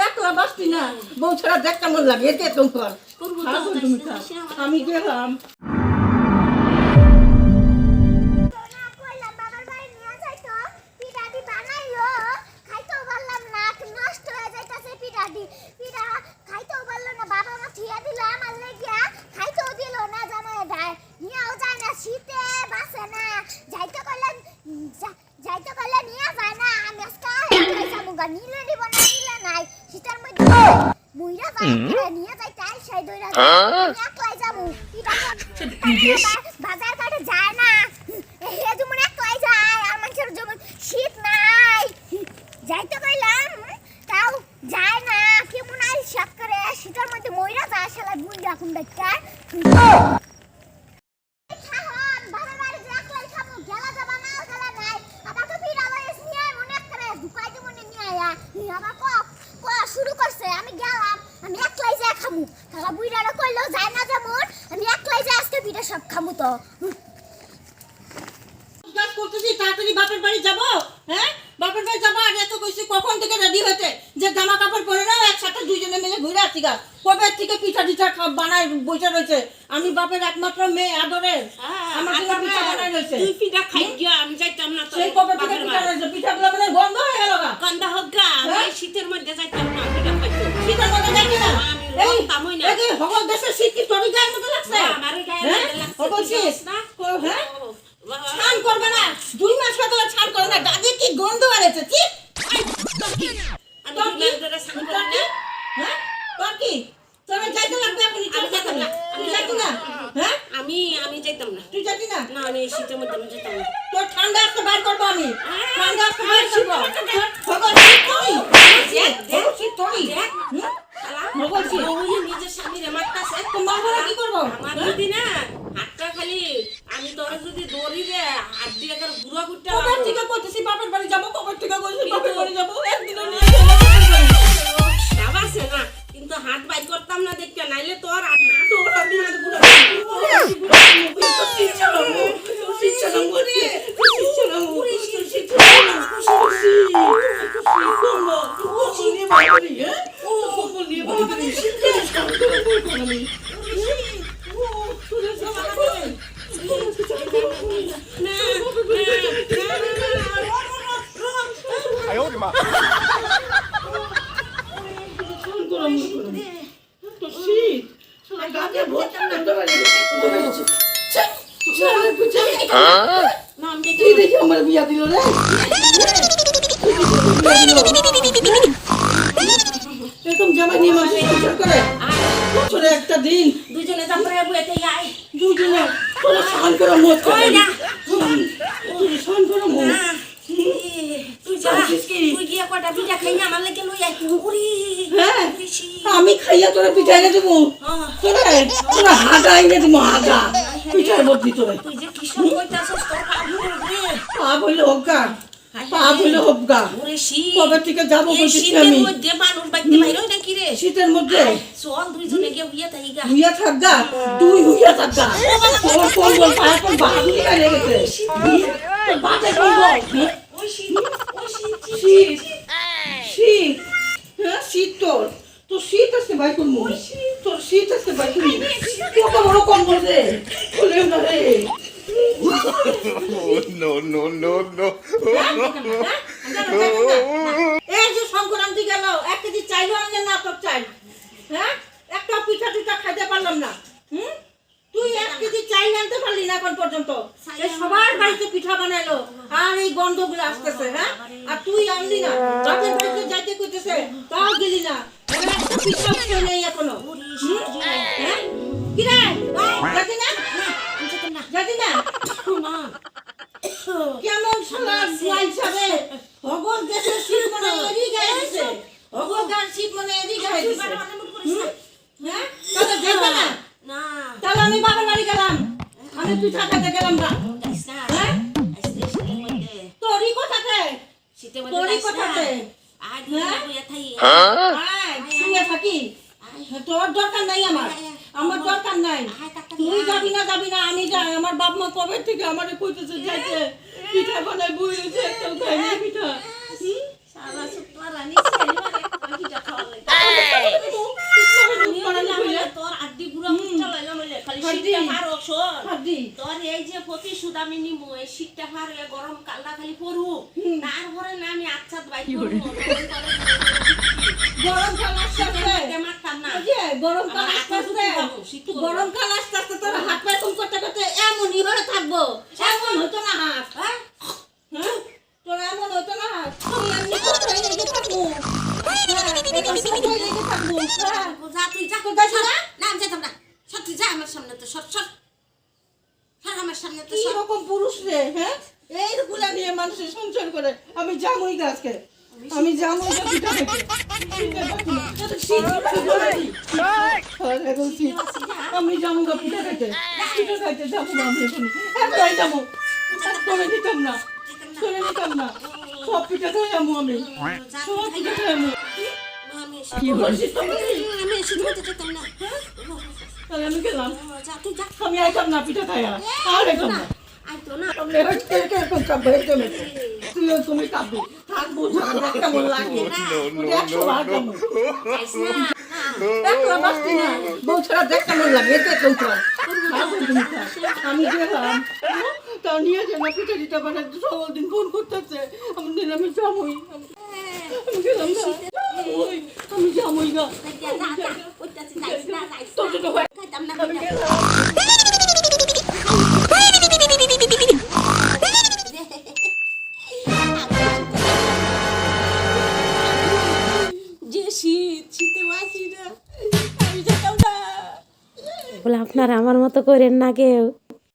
একলা বাসবি না বউ ছাড়া দেখ কেমন লাগে এতে তোমার আমি গেলাম বাজার কাটে যায় না হে যেমন একলাই যায় আর মানুষের যেমন শীত নাই যাইতে কইলাম তাও যায় না কেমন আই শক করে শীতের মধ্যে মইরা যায় শালা বুইড়া কোন ডাক্তার শুরু করছে আমি গেলাম আমি একলাই যা খামু তারা বুইড়ারা কইলো যায় না যেমন আমি একলাই যা আজকে পিঠা সব খামু তো কাজ করতেছি তাড়াতাড়ি বাপের বাড়ি যাব হ্যাঁ বাপের বাড়ি যাব আর এত কইছি কখন থেকে রেডি হতে যে জামা কাপড় পরে নাও একসাথে দুইজনে মিলে ঘুরে আসি গা কবে থেকে পিঠা টিঠা বানায় বসে রয়েছে আমি বাপের একমাত্র মেয়ে আদরের আমার জন্য পিঠা বানায় রয়েছে তুই পিঠা খাই গিয়া আমি যাইতাম না তো সেই কবে থেকে পিঠা রয়েছে পিঠাগুলো মানে বন্ধ হয়ে গেল গা কান্দা হোক গা আমি শীতের মধ্যে যাইতাম না পিঠা খাইতে শীতের মধ্যে যাইতে না এই তামই না এই হগল দেশে শীত কি তোর গায়ের মতো লাগছে আমারে গায়ে লাগছে হগল শীত না হ্যাঁ ছান করবে না 2 মাস হয়ে গেল ছান করে না গায়ে কি গন্ধ বেরোচ্ছে কি আমি দুই ধরে ছান করি না হ্যাঁ তোর কি তোর যাইতে লাগবে আপনি চলে যেতে না তুই যাইতে না হ্যাঁ আমি যাইতাম না তুই যাইতে না না আমি শীতের মধ্যে আমি যাইতাম না তোর ঠান্ডা আসতে বাইর করব আমি ঠান্ডা আসতে বাইর করব হগল শীত তোরি মগল কি ওই নিজের স্বামীরে মারতাছে তো মারবো কি করব আমার যদি না হাতটা খালি আমি তোরে যদি দড়ি রে হাত দিয়ে করে গুড়া গুড়টা কবে থেকে কইতেছি বাপের বাড়ি যাব কবে থেকে কইছি বাপের বাড়ি যাব একদিনও নিয়ে যাবাছে না কিন্তু হাত বাইর করতাম না দেখতে নাইলে তোর তোর আমি হাত গুড়া আমার বিয়া দিল রে এরকম জামাই নিয়ে মাসে করে বছরে একটা দিন দুজনে তারপরে বুয়েতে যাই দুজনে তোরা শান করে মত করে না শান করে মত তুই যা তুই গিয়া কটা পিঠা খাই না আমার লাগে লই আই পুরি হ্যাঁ আমি খাইয়া তোরা পিঠা এনে দেবো তোরা হাগা এনে দেবো হাগা পিঠার বদলি তোরা তুই যে কিসব কইতাছস তোর পাপ হইলে হগা পাপ হইলে হগা ওরে শীত কবে থেকে যাবো বলছিস শীতের আমি মধ্যে মানুষ বাইতে বাইরে না কি রে শীতের মধ্যে চল দুইজনে গিয়ে হইয়া থাকি গা হুইয়া থাকগা তুই হুইয়া থাকগা তোর কোন বল পায় কোন বাহাদুরি গায়ে গেছে তোর বাতে কোন বল ওই শীত শীত শীত হ্যাঁ শীত তোর শীত আছে ভাই কোন মোর তোর শীত আছে ভাই কোন কত বড় কম বলছে বলেও না রে no. এই যে সংক্রান্তি গেল 1 কেজি চাইলো আনলেন না তোর চাই হ্যাঁ একটা পিঠা টিঠা খাইতে পারলাম না তুই 1 কেজি চাইল আনতে পারলি না এখন পর্যন্ত এই সবার বাড়িতে পিঠা বানাইলো আর এই গন্ধগুলো আসতেছে হ্যাঁ আর তুই আনলি না বাপের বাড়িতে যাইতে কইতেছে তাও গেলি না একটা পিঠা খেয়ে নেই এখনো হ্যাঁ কি রে যাবি না যাবি না কেমন শালা জুয়াই যাবে হগল দেশের শীত মনে এরি গায়ে দিছে হগল গান শীত মনে এরি গায়ে দিছে হ্যাঁ তাহলে যাবে না না তাহলে আমি বাবার বাড়ি গেলাম আমি পিঠা খেতে গেলাম না হ্যাঁ তোরই কথাতে তোরই কথাতে শুয়ে থাকি তোর দরকার নাই আমার দরকার নাই তুই যাবি না আমি যাই আমার বাপ মা কবে থেকে আমারে কইতেছে যাইতে পিঠা বানাই বইছে একটাও খাই না পিঠা সারা সুতরা রানী ছেলে মানে পিঠা ওষুধ আমি নিবো এই শীতটা পার হয়ে গরম কালটা খালি পড়বো তারপরে না আমি আচ্ছা বাইক করবো গরমকাল আসতে আসতে মারতাম না ওই যে গরমকাল আমার আসতে হাত আসতে পাবো, শীত করবে। গরমকাল আসতে আসতে তোর হাত পা এরকম করতে করতে এমনই হয়ে থাকবো এমন হতো না হাত হ্যাঁ হ্যাঁ তোর এমন হতো না হাত আমি এমনি কোথায় লেগে থাকবো হ্যাঁ এরকম কোথায় লেগে থাকবো হ্যাঁ যা তুই যা তো যাচ্ছি না? না আমি যেতাম না সর তুই যা আমার সামনে তো সর সর সর আমার সামনে তো কি সর রকম পুরুষ রে হ্যাঁ এইগুলা নিয়ে মানুষের সংসার করে আমি যামই গাছকে আমি যামই গা পিঠা খেতে আমি যাবো গা পিঠা খেতে যাবো না আমি এখন একটাই যাবো করে নিতাম না করে নিতাম না সব পিঠা খাই যাবো আমি যা সব পিঠা খাই যাবো আমি আমি এসে ধরতে যেতাম না তাহলে আমি গেলাম যা তুই যা আমি আইতাম না পিঠা খাই আর আইতাম না আই তো না আমি এরকম কাঁপবো এরকম তুইও তুমি কাঁপবি থাকবো কেমন লাগে 100 বার কাঁপবো একলা বাঁচতি না বউ ছাড়া দেখ কেমন লাগে এতে চৌকা আমি গেলাম তাও নিয়ে যে না পিঠা টিটা বানাই সকল দিন ফোন করতেছে আমি দিন আমি যাবই আমি গেলাম না ওই আমি যাবই গা তো তো আমি গেলাম যে শীত শীতে বাসি না আমি যেতাম না বলে আপনারা আমার মতো করেন না কেউ।